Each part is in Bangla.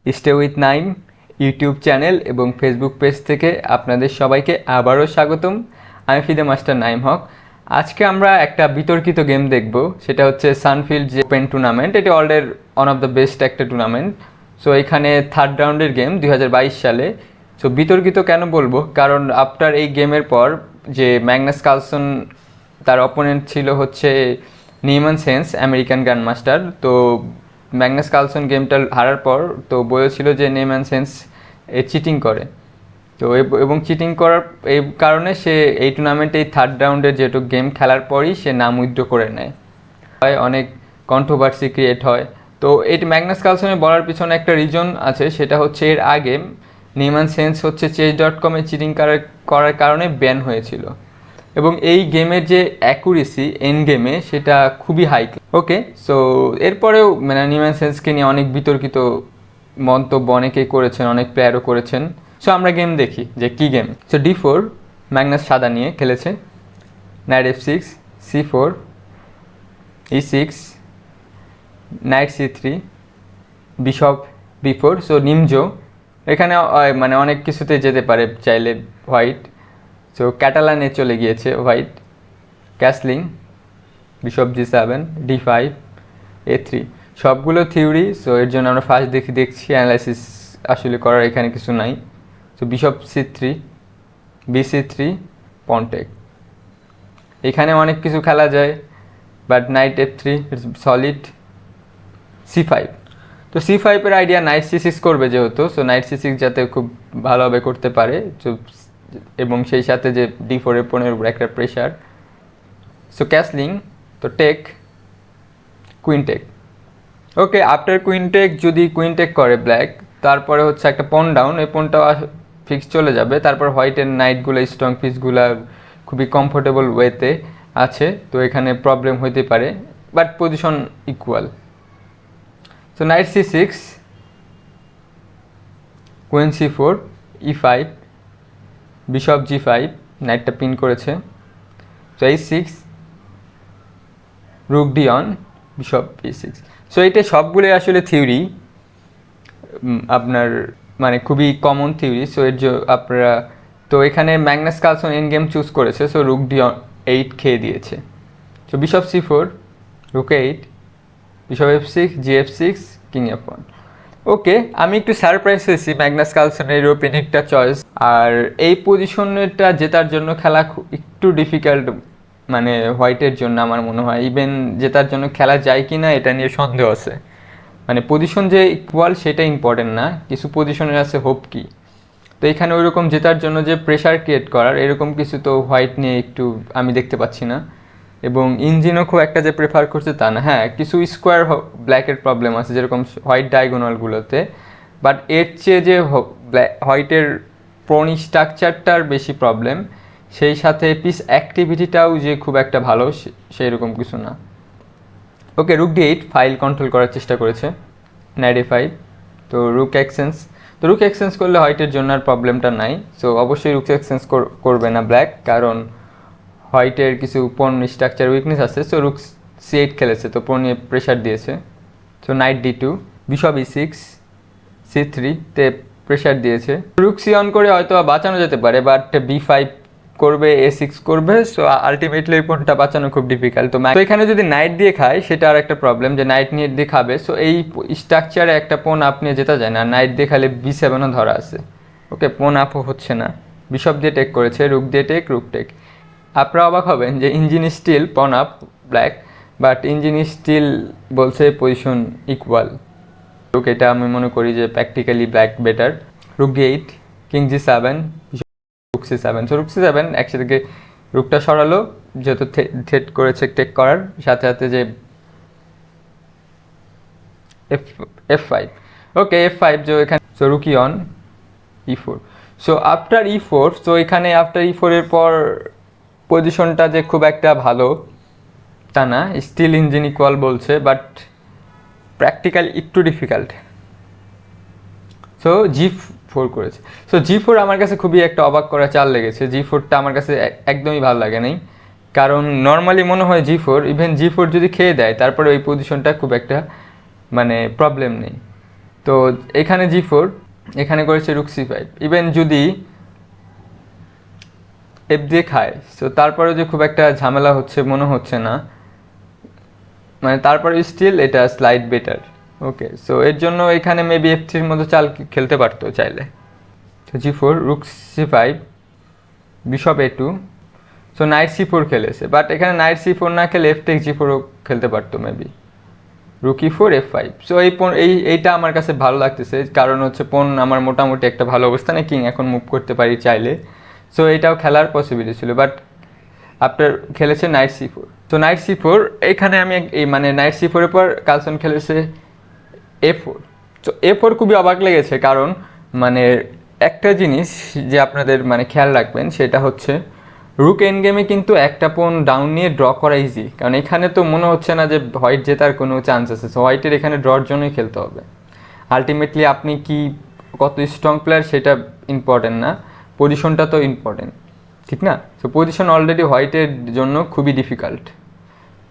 Stay with Naim YouTube channel এবং ফেসবুক পেজ থেকে আপনাদের সবাইকে আবারও স্বাগতম। আমি ফিদে মাস্টার নাইম হক। আজকে আমরা একটা বিতর্কিত গেম দেখব, সেটা হচ্ছে সানফিল্ড যে ওপেন টুর্নামেন্ট। এটি ওয়ার্ল্ডের ওয়ান অফ দ্য বেস্ট একটা টুর্নামেন্ট। সো এখানে থার্ড রাউন্ডের গেম 2022 সালে। সো বিতর্কিত কেন বলবো, কারণ আফটার এই গেমের পর যে ম্যাগনাস কার্লসন, তার অপোনেন্ট ছিল হচ্ছে নিমান সেন্স, আমেরিকান গ্র্যান্ডমাস্টার। তো ম্যাগনাস কার্লসন গেমটা হারার পর তো বলেছিল যে নিমান সেন্স চিটিং করে। তো এবং চিটিং করার এই কারণে সে এই টুর্নামেন্টে এই থার্ড রাউন্ডের যেটু গেম খেলার পরই সে নাম উইথড্র করে নেয়। অনেক কন্ট্রোভার্সি ক্রিয়েট হয়। তো এই ম্যাগনাস কার্লসনের বলার পিছনে একটা রিজন আছে, সেটা হচ্ছে এর আগে নিমান সেন্স হচ্ছে chess.com-এ চিটিং করার কারণে ব্যান হয়েছিল এবং এই গেমের যে অ্যাকুরেসি এন্ড গেমে সেটা খুবই হাই। ওকে, সো এরপরেও মানে নিমান সেন্সকে নিয়ে অনেক বিতর্কিত মন্তব্য অনেকেই করেছেন, অনেক প্লেয়ারও করেছেন। সো আমরা গেম দেখি যে কী গেম। সো D4, ম্যাগনাস সাদা নিয়ে খেলেছে। Knight F6, C4, E6, knight C3, bishop B4। So Nimzo এখানে মানে অনেক কিছুতে যেতে পারে চাইলে হোয়াইট। সো ক্যাটালানে চলে গিয়েছে white. Castling, bishop G7, D5, A3, সবগুলো থিওরি। সো এর জন্য আমরা ফার্স্ট দেখছি, অ্যানালাইসিস আসলে করার এখানে কিছু নাই। So bishop C3, B3, পন্টেক। এখানে অনেক কিছু খেলা যায়, but night F3 it's solid. C5, তো C5-এর আইডিয়া নাইট C6 করবে যেহেতু, সো নাইট C6 যাতে খুব ভালোভাবে করতে পারে, এবং সেই সাথে যে D4-এর পনের উপর একটা প্রেশার। সো ক্যাসলিং, তো টেক, কুইন টেক। ওকে, আফটার কুইন টেক যদি কুইন টেক করে ব্ল্যাক, তারপরে হচ্ছে একটা পন ডাউন, এই পনটাও ফিক্স চলে যাবে। তারপর হোয়াইটের নাইটগুলো, স্ট্রং পিসগুলো খুবই কমফোর্টেবল ওয়েতে আছে, তো এখানে প্রবলেম হইতে পারে, but position equal. So knight C6, queen C4, E5, bishop G5, নাইটটা পিন করেছে। So H6, rook D one, bishop E6। So এইটা সবগুলোই আসলে থিওরি, আপনার মানে খুবই কমন থিওরি। সো এর আপনারা তো এখানে Magnus Carlsen end game choose করেছে, সো রুক D8 খেয়ে দিয়েছে। So bishop C4, rook 8, bishop F6, G6, king F1। Okay, আমি একটু সারপ্রাইজ হয়েছি ম্যাগনাস কার্লসনের ইউরোপিয়ান একটা চয়েস। আর এই পজিশনটা জেতার জন্য খেলা একটু ডিফিকাল্ট, মানে হোয়াইটের জন্য আমার মনে হয়। ইভেন জেতার জন্য খেলা যায় কি না এটা নিয়ে সন্দেহ আছে। মানে পজিশন যে ইকুয়াল সেটা ইম্পর্টেন্ট না, কিছু পজিশনের আছে হোপ কি। তো এখানে ওইরকম জেতার জন্য যে প্রেশার ক্রিয়েট করার এরকম কিছু তো হোয়াইট নিয়ে একটু আমি দেখতে পাচ্ছি না। এবং ইঞ্জিনও খুব একটা যে প্রেফার করছে তা না। হ্যাঁ, কিছু স্কোয়ার ব্ল্যাকের প্রবলেম আছে যেরকম হোয়াইট ডায়াগোনালগুলোতে, বাট এর চেয়ে যে হোয়াইটের প্রনি স্ট্রাকচারটার বেশি প্রবলেম, সেই সাথে পিস অ্যাক্টিভিটিটাও যে খুব একটা ভালো সেই রকম কিছু না। ওকে, রুক D8 ফাইল কন্ট্রোল করার চেষ্টা করেছে। নাইট A5, তো রুক এক্সচেঞ্জ। তো রুক এক্সচেঞ্জ করলে হোয়াইটের জন্য আর প্রবলেমটা নাই। সো অবশ্যই রুক এক্সচেঞ্জ করবে না ব্ল্যাক, কারণ হোয়াইটের কিছু পন স্ট্রাকচার উইকনেস আছে। সো রুক C8 খেলেছে, তো পন নিয়ে প্রেশার দিয়েছে। So night D2, bishop E6, C3 তে প্রেশার দিয়েছে। রুক C অন করে হয়তো বাঁচানো যেতে পারে, বাট B5 করবে, A6 করবে। সো আলটিমেটলি এই পনটা বাঁচানো খুব ডিফিকাল্ট। তো এখানে যদি নাইট দিয়ে খায় সেটা আর একটা প্রবলেম, যে নাইট নিয়ে দিয়ে খাবে। সো এই স্ট্রাকচারে একটা পন আপনি জেতা যায় না, নাইট দিয়ে খালে B7ও ধরা আছে। ওকে, পন আপও হচ্ছে না। বিশপ দিয়ে টেক করেছে, রুক দিয়ে টেক, রুক টেক। আপনারা অবাক হবেন যে engine still pawn up black, but engine still বলছে পজিশন ইকুয়াল। রুক, এটা আমি মনে করি যে practically black better. Rook D8, king G7, rook C7। So rook C7 একসাথে রুকটা সরালো, যেহেতু থ্রেট করেছে টেক করার সাথে সাথে যে F5। ওকে, F5 যে এখানে। So রুক E on, E4। So after E4, so এখানে আফটার E4 এর পর পজিশনটা যে খুব একটা ভালো তা না, স্টিল ইঞ্জিন ইকুয়াল বলছে, বাট প্র্যাকটিক্যাল একটু ডিফিকাল্ট। সো G4 করেছে। সো G4 আমার কাছে খুবই একটা অবাক করা চাল লেগেছে। G4টা আমার কাছে একদমই ভালো লাগে নাই, কারণ নর্মালি মনে হয় G4, ইভেন G4 যদি খেয়ে দেয় তারপরে ওই পজিশনটা খুব একটা মানে প্রবলেম নেই। তো এখানে G4, এখানে করেছে রুক C5। ইভেন যদি F দিয়ে খায়, সো তারপরে যে খুব একটা ঝামেলা হচ্ছে মনে হচ্ছে না, মানে তারপরে স্টিল এটা স্লাইড বেটার। ওকে, সো এর জন্য এখানে মেবি F3 মতো চাল খেলতে পারতো চাইলে। তো G4, রুক C5, bishop A2, so night C4 খেলেছে, বাট এখানে নাইট C4 না খেলে F টেক G4 খেলতে পারতো মেবি, রুক E4 F5। সো এইটা আমার কাছে ভালো লাগতেছে, কারণ হচ্ছে পোন আমার মোটামুটি একটা ভালো অবস্থানে, কিং এখন মুভ করতে পারি চাইলে। সো এটাও খেলার পসিবিলিটি ছিল, বাট আপনার খেলেছে নাইট C4। তো নাইট C4, এখানে আমি মানে নাইট C4 এর পর কার্লসন খেলেছে A4। তো A4 খুবই অবাক লেগেছে, কারণ মানে একটা জিনিস যে আপনাদের মানে খেয়াল রাখবেন সেটা হচ্ছে রুক এন্ড গেমে কিন্তু একটা পোন ডাউন নিয়ে ড্র করা ইজি, কারণ এখানে তো মনে হচ্ছে না যে হোয়াইট জেতার কোনো চান্স আছে। সো হোয়াইটের এখানে ড্রর জন্যই খেলতে হবে। আলটিমেটলি আপনি কি কত স্ট্রং প্লেয়ার সেটা ইম্পর্টেন্ট না, পজিশনটা তো ইম্পর্টেন্ট, ঠিক না? সো পজিশন অলরেডি হোয়াইটের জন্য খুবই ডিফিকাল্ট।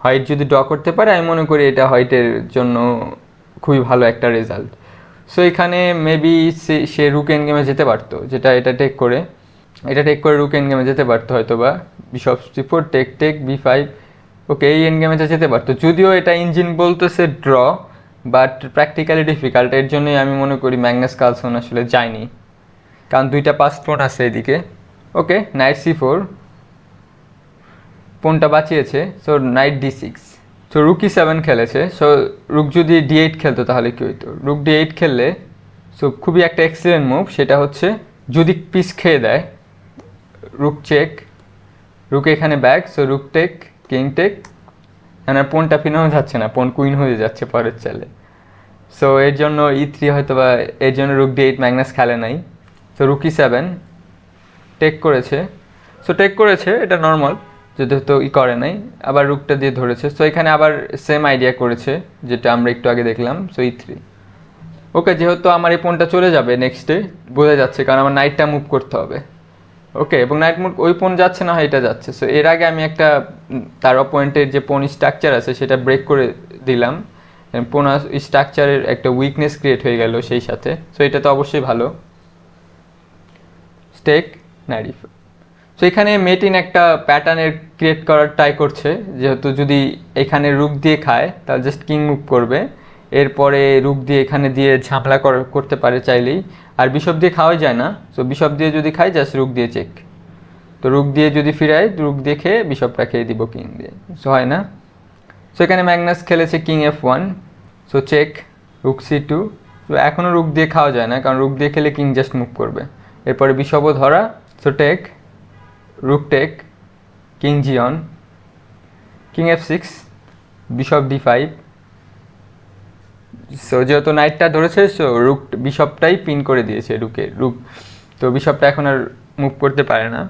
হোয়াইট যদি ড্র করতে পারে, আমি মনে করি এটা হোয়াইটের জন্য খুবই ভালো একটা রেজাল্ট। সো এখানে মেবি সে রুক এন্ড গেমে যেতে পারতো, এটা টেক করে রুক এন্ড গেমে যেতে পারতো হয়তো, বা বিশপ C4 টেক B5। ওকে, এই এন্ড গেমে যেতে পারতো, যদিও এটা ইঞ্জিন বলতেছে ড্র, বাট প্র্যাকটিক্যালি ডিফিকাল্ট। এর জন্যই আমি মনে করি ম্যাগনাস কার্লসন আসলে যায়নি, কারণ দুইটা পাস পোন আছে এদিকে। ওকে, নাইট C4, পোনটা বাঁচিয়েছে, so night D6। So রুক E7 খেলেছে। সো রুক যদি D8 খেলতো তাহলে কী হইতো? রুক D8 খেললে সো খুবই একটা এক্সিলেন্ট মুভ, সেটা হচ্ছে যদি পিস খেয়ে দেয়, রুক চেক, রুক এখানে back, so rook take, king take, মানে পোনটা ফিনাও যাচ্ছে না, পোন কুইন হয়ে যাচ্ছে পরের চালে। সো এর জন্য E3 হয়তো, বা এর জন্য রুক D8 ম্যাগনাস খেলে নাই। সো রুক E7 টেক করেছে। সো টেক করেছে, এটা নর্মাল, যেহেতু করে নাই, আবার রুকটা দিয়ে ধরেছে। সো এখানে আবার সেম আইডিয়া করেছে যেটা আমরা একটু আগে দেখলাম। So E3। ওকে, যেহেতু আমার এই পোনটা চলে যাবে নেক্সটে, বোঝা যাচ্ছে, কারণ আমার নাইটটা মুভ করতে হবে। ওকে, এবং নাইট মুভ ওই পোন যাচ্ছে না, এটা যাচ্ছে। সো এর আগে আমি একটা তার অপয়েন্টের যে পোন স্ট্রাকচার আছে সেটা ব্রেক করে দিলাম, পোন স্ট্রাকচারের একটা উইকনেস ক্রিয়েট হয়ে গেল সেই সাথে। সো এটা তো অবশ্যই ভালো। Stake night. সো এখানে মেটিন একটা প্যাটার্নের ক্রিয়েট করার ট্রাই করছে, যেহেতু যদি এখানে রুক দিয়ে খায় তাহলে জাস্ট কিং মুভ করবে, এরপরে রুক দিয়ে এখানে দিয়ে ঝামেলা করতে পারে চাইলেই। আর বিশপ দিয়ে খাওয়াই যায় না, সো বিশপ দিয়ে যদি খায় জাস্ট রুক দিয়ে চেক। তো রুক দিয়ে যদি ফিরায়, রুক দিয়ে খেয়ে বিশপটা খেয়ে দিব কিং দিয়ে, সো হয় না। সো এখানে ম্যাগনাস খেলেছে king F1, so check, রুক C2। তো এখনও রুক দিয়ে খাওয়া যায় না, কারণ রুক দিয়ে খেলে কিং জাস্ট মুভ করবে, এরপরে বিশপও ধরা। So take, rook take, king G on, king F6, bishop D5। So যেহেতু নাইটটা ধরেছে, সো রুক বিশপটাই পিন করে দিয়েছে রুক, তো বিশপটা এখন আর মুভ করতে পারে না।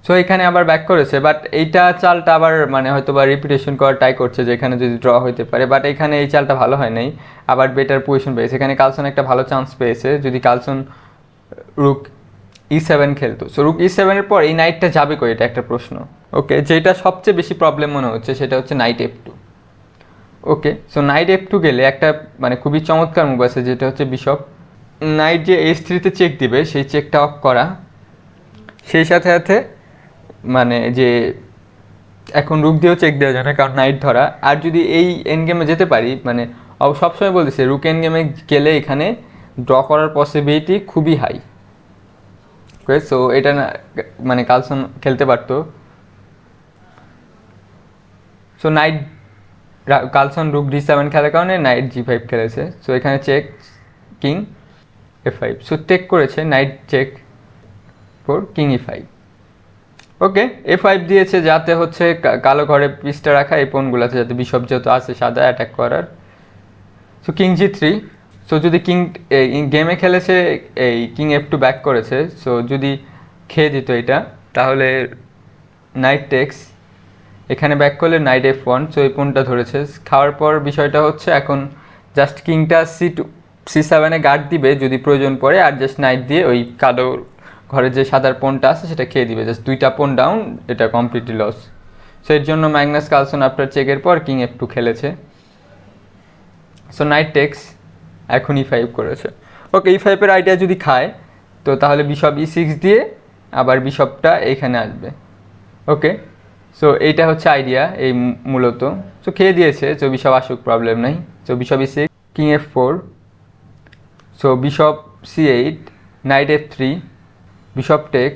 সো এখানে আবার ব্যাক করেছে, বাট এইটা চালটা আবার মানে হয়তো বা রিপিটেশন করার ট্রাই করছে যে এখানে যদি ড্র হইতে পারে, বাট এখানে এই চালটা ভালো হয় নাই, আবার বেটার পজিশন পেয়েছে। এখানে কার্লসন একটা ভালো চান্স পেয়েছে, যদি কার্লসন রুক E7 খেলতো। সো রুক E7 এর পর এই নাইটটা যাবে কই, এটা একটা প্রশ্ন। ওকে, যেটা সবচেয়ে বেশি প্রবলেম মনে হচ্ছে সেটা হচ্ছে নাইট F2। ওকে, সো নাইট F2 গেলে একটা মানে খুবই চমৎকার মুভ আছে, যেটা হচ্ছে বিশপ নাইট যে H3-তে চেক দিবে সেই চেকটা অফ করা, সেই সাথে সাথে মানে যে এখন রুক দিয়েও চেক দেওয়া যায় না, কারণ নাইট ধরা। আর যদি এই এন্ড গেমে যেতে পারি, মানে সবসময় বলতেছে রুক এন্ড গেমে গেলে এখানে ড্র করার পসিবিলিটি খুবই হাই। সো এটা না মানে কার্লসন খেলতে পারতো। সো নাইট কার্লসন রুক D7 খেলার কারণে নাইট G5 খেলেছে। সো এখানে check, king F5, so take করেছে, knight check for king E5। Okay, F5 দিয়েছে যাতে হচ্ছে কালো ঘরে পিসটা রাখা এই পোনগুলোতে, যাতে বিশপ যেহেতু আছে সাদা অ্যাটাক করার। So king G3। সো যদি কিং গেমে খেলেছে এই কিং F2 ব্যাক করেছে, সো যদি খেয়ে দিত এটা তাহলে নাইট টেক্স, এখানে ব্যাক করলে নাইট F1। সো এই পোনটা ধরেছে, খাওয়ার পর বিষয়টা হচ্ছে এখন জাস্ট কিংটা C7-এ গার্ড দিবে যদি প্রয়োজন পড়ে, আর জাস্ট নাইট দিয়ে ওই কালো ঘরে যে সাদার পোনটা আছে সেটা খেয়ে দিবে, জাস্ট দুইটা পোন ডাউন, এটা কমপ্লিটলি লস। সো এর জন্য ম্যাগনাস কার্লসন আপনার চেকের পর কিং F2 খেলেছে। সো নাইট টেক্স এখন E5 করেছে। ওকে, E5-এর আইডিয়া যদি খায় তো তাহলে বিশপ E6 দিয়ে আবার বিশপটা এইখানে আসবে। ওকে, সো এইটা হচ্ছে আইডিয়া এই মূলত। সো খেয়ে দিয়েছে, সো বিশপ আসুক, প্রবলেম নাই। So bishop E6, king F4, so bishop C8, knight F3, bishop take.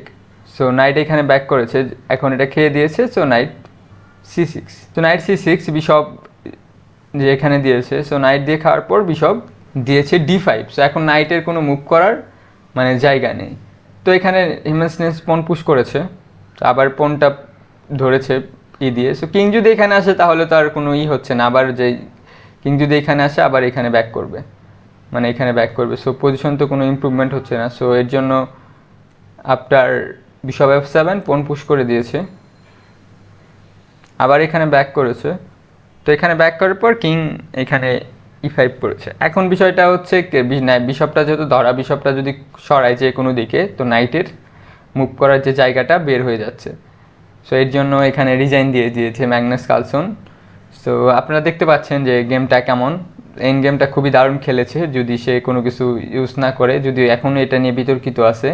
So knight এখানে ব্যাক করেছে, এখন এটা খেয়ে দিয়েছে। So knight C6, so knight C6, bishop যে এখানে দিয়েছে। সো নাইট দিয়ে খাওয়ার পর বিশপ দিয়েছে D5। সো এখন নাইটের কোনো মুভ করার মানে জায়গা নেই। তো এখানে হিমেন্স পন পুশ করেছে, আবার পনটা ধরেছে দিয়ে। সো কিং যদি এখানে আসে তাহলে তো আর কোনো হচ্ছে না, আবার যে কিং যদি এখানে আসে আবার এখানে ব্যাক করবে, মানে এখানে ব্যাক করবে। সো পজিশন তো কোনো ইমপ্রুভমেন্ট হচ্ছে না। সো এর জন্য আফটার বিশপ F7 পন পুশ করে দিয়েছে, আবার এখানে ব্যাক করেছে। তো এখানে ব্যাক করার পর কিং এখানে E5 করেছে। এখন বিষয়টা হচ্ছে বিশপটা যেহেতু ধরা, বিশপটা যদি সরায় যে কোনো দিকে তো নাইটের মুভ করার যে জায়গাটা বের হয়ে যাচ্ছে। সো এর জন্য এখানে রিজাইন দিয়ে দিয়েছে ম্যাগনাস কার্লসন। সো আপনারা দেখতে পাচ্ছেন যে গেমটা কেমন। এন্ড গেমটা খুবই দারুণ খেলেছে যদি সে কোনো কিছু ইউজ না করে, যদিও এখনও এটা নিয়ে বিতর্কিত আছে।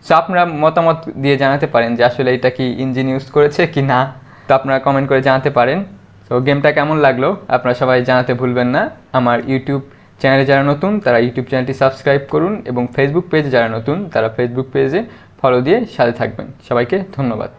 সো আপনারা মতামত দিয়ে জানাতে পারেন যে আসলে এটা কি ইঞ্জিন ইউজ করেছে কি না, তো আপনারা কমেন্ট করে জানাতে পারেন। তো গেমটা কেমন লাগলো আপনারা সবাই জানাতে ভুলবেন না। আমার ইউটিউব চ্যানেলে যারা নতুন তারা ইউটিউব চ্যানেলটি সাবস্ক্রাইব করুন, এবং ফেসবুক পেজে যারা নতুন তারা ফেসবুক পেজে ফলো দিয়ে সাথে থাকবেন। সবাইকে ধন্যবাদ।